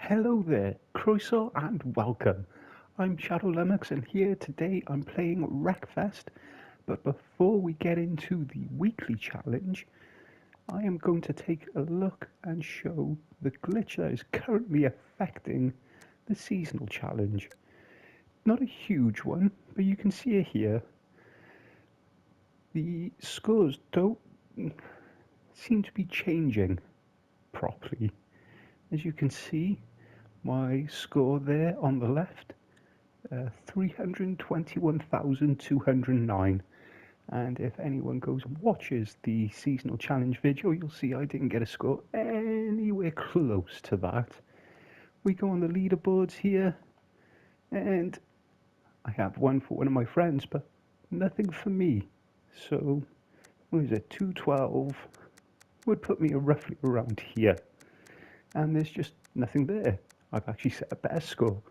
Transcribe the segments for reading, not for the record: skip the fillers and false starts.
Hello there, Croeso and welcome. I'm Shadow Lummox and here today I'm playing Wreckfest. But before we get into the weekly challenge, I am going to take a look and show the glitch that is currently affecting the seasonal challenge. Not a huge one, but you can see it here. The scores don't seem to be changing properly. As you can see, my score there on the left, 321,209. And if anyone goes and watches the seasonal challenge video, you'll see I didn't get a score anywhere close to that. We go on the leaderboards here, and I have one for one of my friends, but nothing for me. So, what is it, 212 would put me roughly around here. And there's just nothing there. I've actually set a better score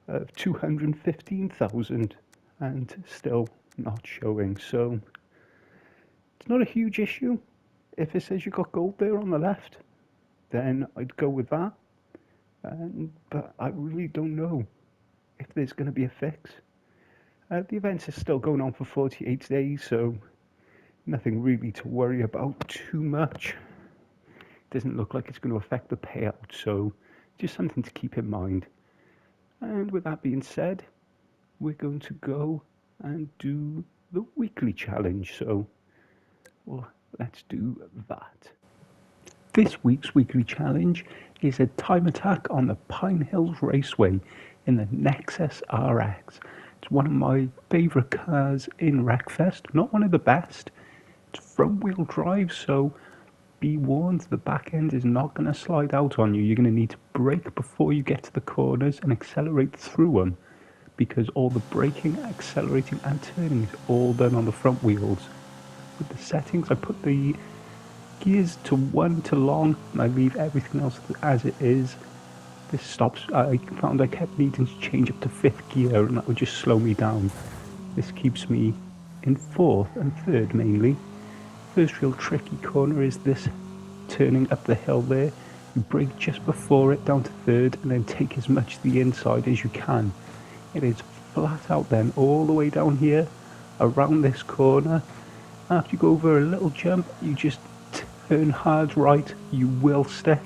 of 215,000 and still not showing. So it's not a huge issue. If it says you got gold there on the left, then I'd go with that. But I really don't know if there's going to be a fix. The event is still going on for 48 days, so nothing really to worry about too much. Doesn't look like it's going to affect the payout, so just something to keep in mind. And with that being said, we're going to go and do the weekly challenge. So, well, let's do that. This week's weekly challenge is a time attack on the Pine Hills Raceway in the Nexus RX. It's one of my favourite cars in Wreckfest, not one of the best. It's front wheel drive, so be warned, the back end is not going to slide out on you. You're going to need to brake before you get to the corners and accelerate through them, because all the braking, accelerating and turning is all done on the front wheels. With the settings, I put the gears to 1 to long and I leave everything else as it is. This stops. I found I kept needing to change up to 5th gear and that would just slow me down. This keeps me in 4th and 3rd mainly. First real tricky corner is this turning up the hill there. You brake just before it down to 3rd and then take as much to the inside as you can. It is flat out then all the way down here around this corner. After you go over a little jump, you just turn hard right. You will stick.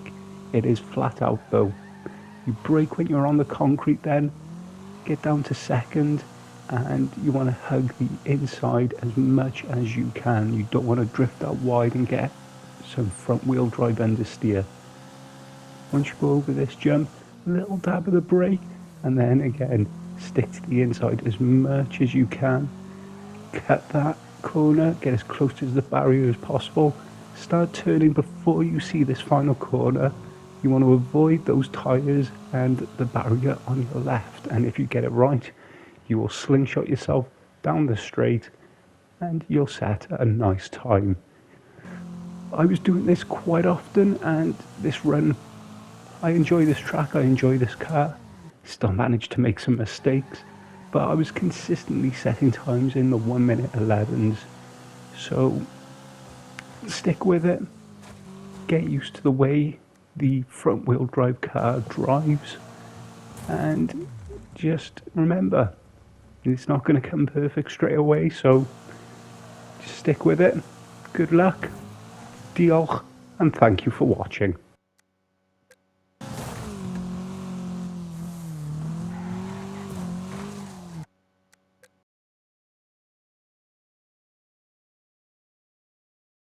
It is flat out though. You brake when you're on the concrete then, get down to 2nd, and you want to hug the inside as much as you can. You don't want to drift out wide and get some front wheel drive understeer. Once you go over this jump, a little dab of the brake, and then again stick to the inside as much as you can. Cut that corner, get as close to the barrier as possible. Start turning before you see this final corner. You want to avoid those tyres and the barrier on your left, and if you get it right, you will slingshot yourself down the straight and you'll set a nice time. I was doing this quite often, and this run, I enjoy this track, I enjoy this car. Still managed to make some mistakes, but I was consistently setting times in the 1:11 11s. So stick with it, get used to the way the front wheel drive car drives, and just remember, it's not going to come perfect straight away, so just stick with it. Good luck, diolch, and thank you for watching.